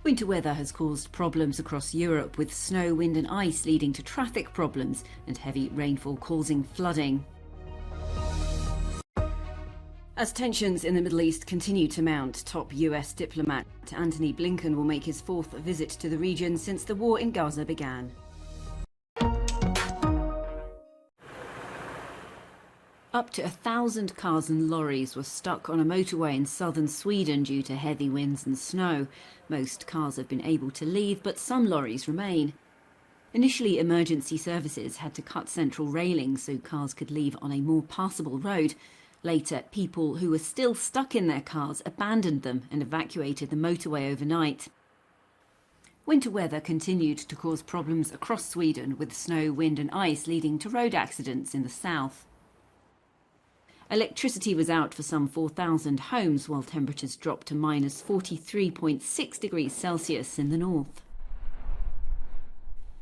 Winter weather has caused problems across Europe, with snow, wind and ice leading to traffic problems and heavy rainfall causing flooding. As tensions in the Middle East continue to mount, top US diplomat Antony Blinken will make his fourth visit to the region since the war in Gaza began. Up to 1,000 cars and lorries were stuck on a motorway in southern Sweden due to heavy winds and snow. Most cars have been able to leave, but some lorries remain. Initially, emergency services had to cut central railings so cars could leave on a more passable road. Later, people who were still stuck in their cars abandoned them and evacuated the motorway overnight. Winter weather continued to cause problems across Sweden, with snow, wind and ice leading to road accidents in the south. Electricity was out for some 4,000 homes, while temperatures dropped to minus 43.6 degrees Celsius in the north.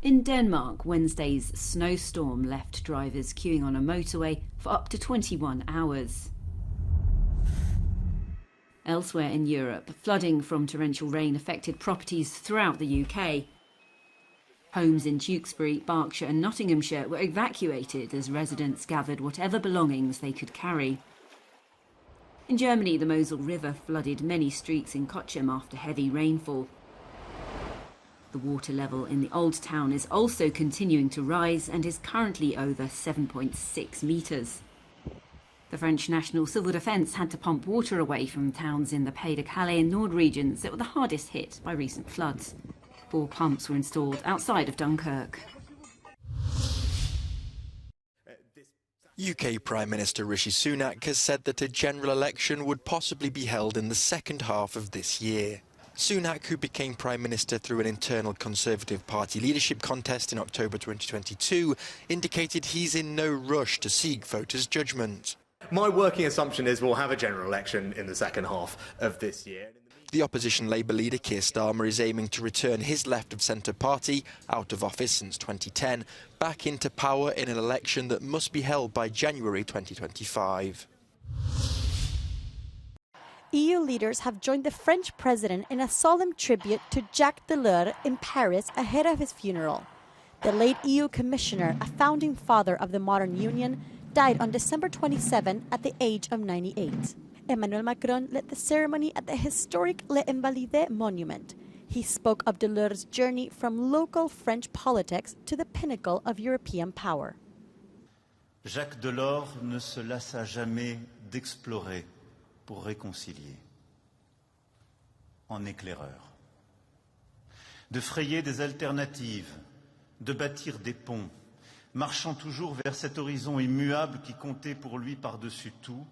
In Denmark, Wednesday's snowstorm left drivers queuing on a motorway for up to 21 hours. Elsewhere in Europe, flooding from torrential rain affected properties throughout the UK. Homes in Tewkesbury, Berkshire and Nottinghamshire were evacuated as residents gathered whatever belongings they could carry. In Germany, the Mosel River flooded many streets in Cochem after heavy rainfall. The water level in the Old Town is also continuing to rise and is currently over 7.6 metres. The French National Civil Defence had to pump water away from towns in the Pays de Calais and Nord regions that were the hardest hit by recent floods. 4 pumps were installed outside of Dunkirk. UK Prime Minister Rishi Sunak has said that a general election would possibly be held in the second half of this year. Sunak, who became Prime Minister through an internal Conservative Party leadership contest in October 2022, indicated he's in no rush to seek voters' judgment. My working assumption is we'll have a general election in the second half of this year. The opposition Labour leader Keir Starmer is aiming to return his left-of-centre party, out of office since 2010, back into power in an election that must be held by January 2025. EU leaders have joined the French president in a solemn tribute to Jacques Delors in Paris ahead of his funeral. The late EU commissioner, a founding father of the modern union, died on December 27 at the age of 98. Emmanuel Macron led the ceremony at the historic Les Invalides monument. He spoke of Delors' journey from local French politics to the pinnacle of European power. Jacques Delors ne se lassa jamais d'explorer pour réconcilier, en éclaireur, de frayer des alternatives, de bâtir des ponts, marchant toujours vers cet horizon immuable qui comptait pour lui par-dessus tout,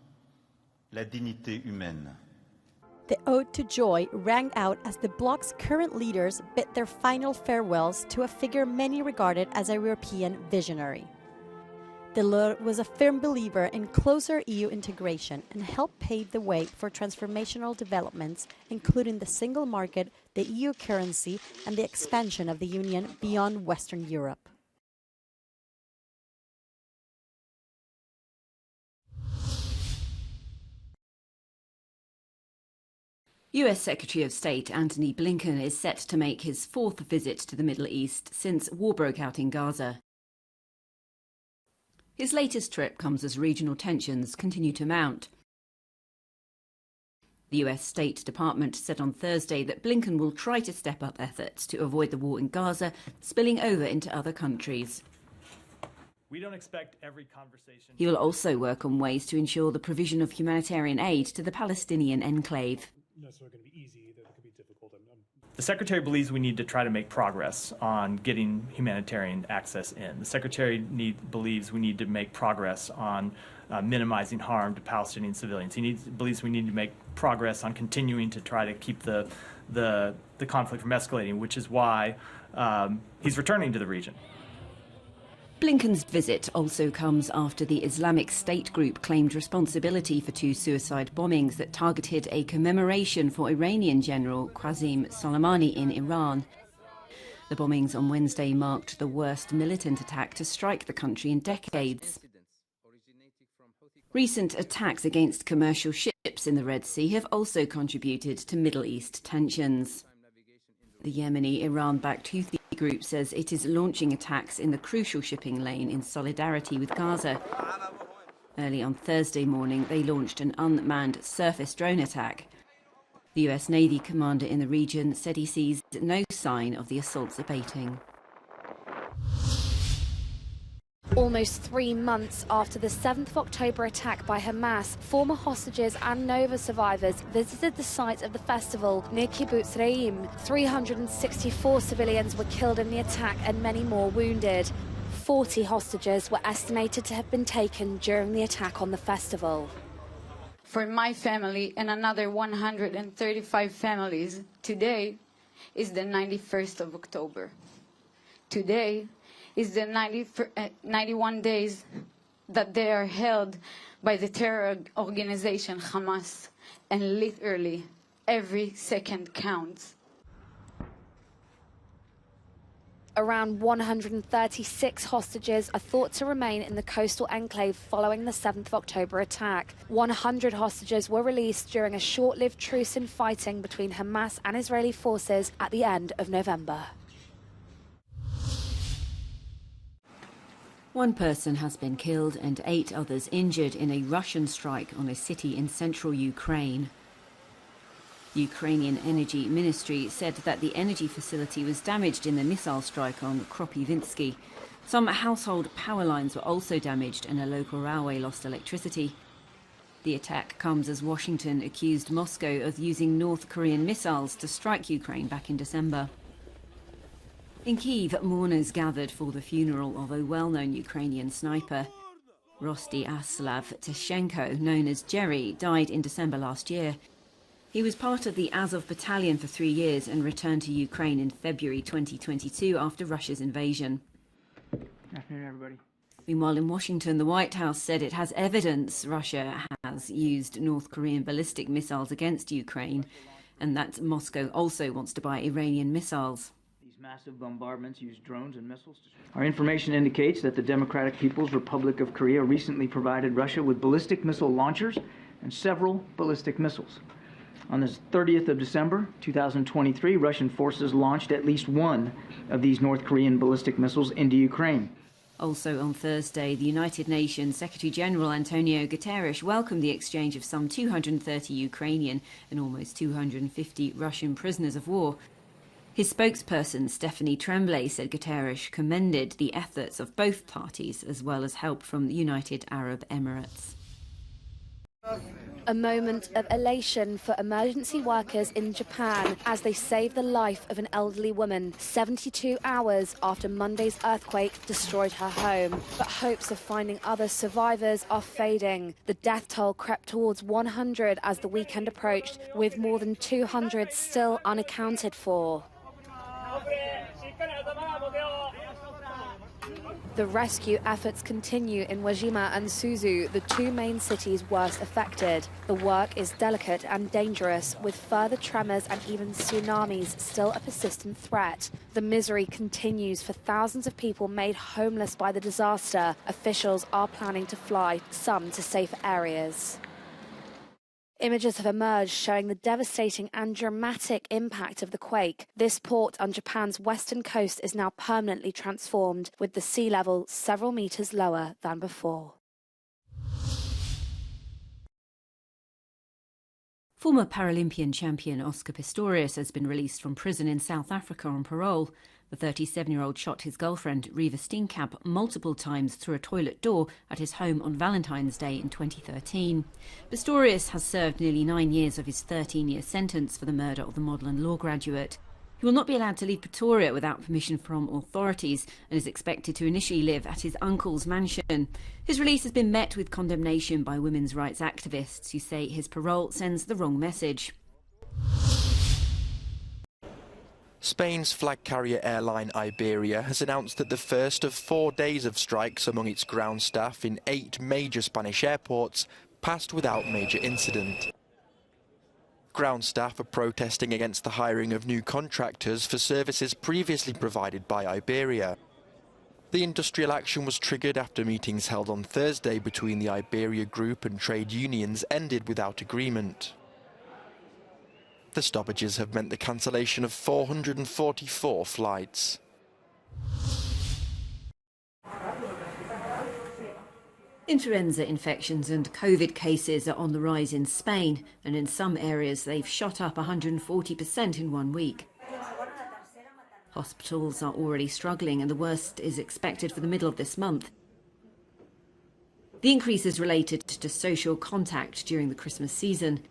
la dignité humaine. The ode to joy rang out as the bloc's current leaders bid their final farewells to a figure many regarded as a European visionary. Delors was a firm believer in closer EU integration and helped pave the way for transformational developments, including the single market, the EU currency, and the expansion of the Union beyond Western Europe. US Secretary of State Antony Blinken is set to make his fourth visit to the Middle East since war broke out in Gaza. His latest trip comes as regional tensions continue to mount. The US State Department said on Thursday that Blinken will try to step up efforts to avoid the war in Gaza spilling over into other countries. We don't expect every conversation. He will also work on ways to ensure the provision of humanitarian aid to the Palestinian enclave. Necessarily going to be easy either. It could be difficult. The Secretary believes we need to try to make progress on getting humanitarian access in. The Secretary believes we need to make progress on minimizing harm to Palestinian civilians. He believes we need to make progress on continuing to try to keep the conflict from escalating, which is why he's returning to the region. Blinken's visit also comes after the Islamic State group claimed responsibility for 2 suicide bombings that targeted a commemoration for Iranian General Qasem Soleimani in Iran. The bombings on Wednesday marked the worst militant attack to strike the country in decades. Recent attacks against commercial ships in the Red Sea have also contributed to Middle East tensions. The Yemeni Iran-backed Houthi group says it is launching attacks in the crucial shipping lane in solidarity with Gaza. Early on Thursday morning, they launched an unmanned surface drone attack. The US Navy commander in the region said he sees no sign of the assaults abating. Almost 3 months after the 7th of October attack by Hamas, former hostages and Nova survivors visited the site of the festival near Kibbutz Re'im. 364 civilians were killed in the attack and many more wounded. 40 hostages were estimated to have been taken during the attack on the festival. For my family and another 135 families, today is the 91st of October. Today is the 91 days that they are held by the terror organization Hamas, and literally every second counts. Around 136 hostages are thought to remain in the coastal enclave following the 7th of October attack. 100 hostages were released during a short-lived truce in fighting between Hamas and Israeli forces at the end of November. One person has been killed and 8 others injured in a Russian strike on a city in central Ukraine. Ukrainian Energy Ministry said that the energy facility was damaged in the missile strike on Kropyvnytsky. Some household power lines were also damaged and a local railway lost electricity. The attack comes as Washington accused Moscow of using North Korean missiles to strike Ukraine back in December. In Kyiv, mourners gathered for the funeral of a well-known Ukrainian sniper. Rostiaslav Tishenko, known as Jerry, died in December last year. He was part of the Azov battalion for 3 years and returned to Ukraine in February 2022 after Russia's invasion. Good afternoon, everybody. Meanwhile, in Washington, the White House said it has evidence Russia has used North Korean ballistic missiles against Ukraine and that Moscow also wants to buy Iranian missiles. Massive bombardments use drones and missiles. Our information indicates that the Democratic People's Republic of Korea recently provided Russia with ballistic missile launchers and several ballistic missiles. On the 30th of December 2023, Russian forces launched at least one of these North Korean ballistic missiles into Ukraine. Also on Thursday, the United Nations Secretary-General Antonio Guterres welcomed the exchange of some 230 Ukrainian and almost 250 Russian prisoners of war. His spokesperson, Stephanie Tremblay, said Guterres commended the efforts of both parties as well as help from the United Arab Emirates. A moment of elation for emergency workers in Japan as they saved the life of an elderly woman 72 hours after Monday's earthquake destroyed her home. But hopes of finding other survivors are fading. The death toll crept towards 100 as the weekend approached, with more than 200 still unaccounted for. The rescue efforts continue in Wajima and Suzu, the 2 main cities worst affected. The work is delicate and dangerous, with further tremors and even tsunamis still a persistent threat. The misery continues for thousands of people made homeless by the disaster. Officials are planning to fly some to safer areas. Images have emerged showing the devastating and dramatic impact of the quake. This port on Japan's western coast is now permanently transformed, with the sea level several meters lower than before. Former Paralympian champion Oscar Pistorius has been released from prison in South Africa on parole. The 37-year-old shot his girlfriend, Riva Steenkamp, multiple times through a toilet door at his home on Valentine's Day in 2013. Pistorius has served nearly 9 years of his 13-year sentence for the murder of the model and law graduate. He will not be allowed to leave Pretoria without permission from authorities and is expected to initially live at his uncle's mansion. His release has been met with condemnation by women's rights activists who say his parole sends the wrong message. Spain's flag carrier airline Iberia has announced that the first of 4 days of strikes among its ground staff in 8 major Spanish airports passed without major incident. Ground staff are protesting against the hiring of new contractors for services previously provided by Iberia. The industrial action was triggered after meetings held on Thursday between the Iberia Group and trade unions ended without agreement. The stoppages have meant the cancellation of 444 flights. Influenza infections and COVID cases are on the rise in Spain, and in some areas they've shot up 140% in 1 week. Hospitals are already struggling, and the worst is expected for the middle of this month. The increase is related to social contact during the Christmas season.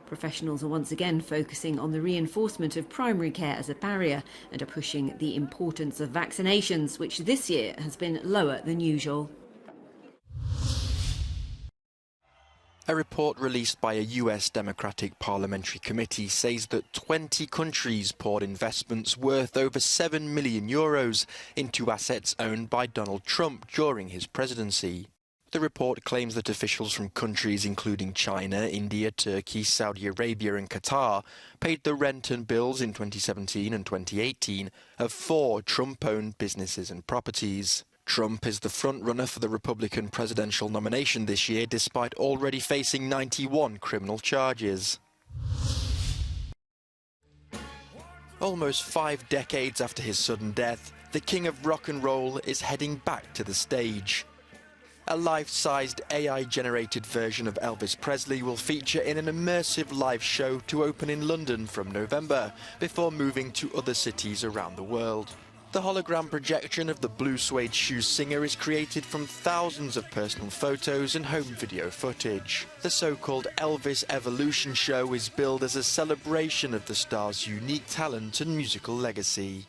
Professionals are once again focusing on the reinforcement of primary care as a barrier and are pushing the importance of vaccinations, which this year has been lower than usual. A report released by a US Democratic Parliamentary Committee says that 20 countries poured investments worth over €7 million into assets owned by Donald Trump during his presidency. The report claims that officials from countries including China, India, Turkey, Saudi Arabia and Qatar paid the rent and bills in 2017 and 2018 of 4 Trump-owned businesses and properties. Trump is the front-runner for the Republican presidential nomination this year, despite already facing 91 criminal charges. Almost 5 decades after his sudden death, the king of rock and roll is heading back to the stage. A life-sized AI-generated version of Elvis Presley will feature in an immersive live show to open in London from November, before moving to other cities around the world. The hologram projection of the blue suede shoes singer is created from thousands of personal photos and home video footage. The so-called Elvis Evolution show is billed as a celebration of the star's unique talent and musical legacy.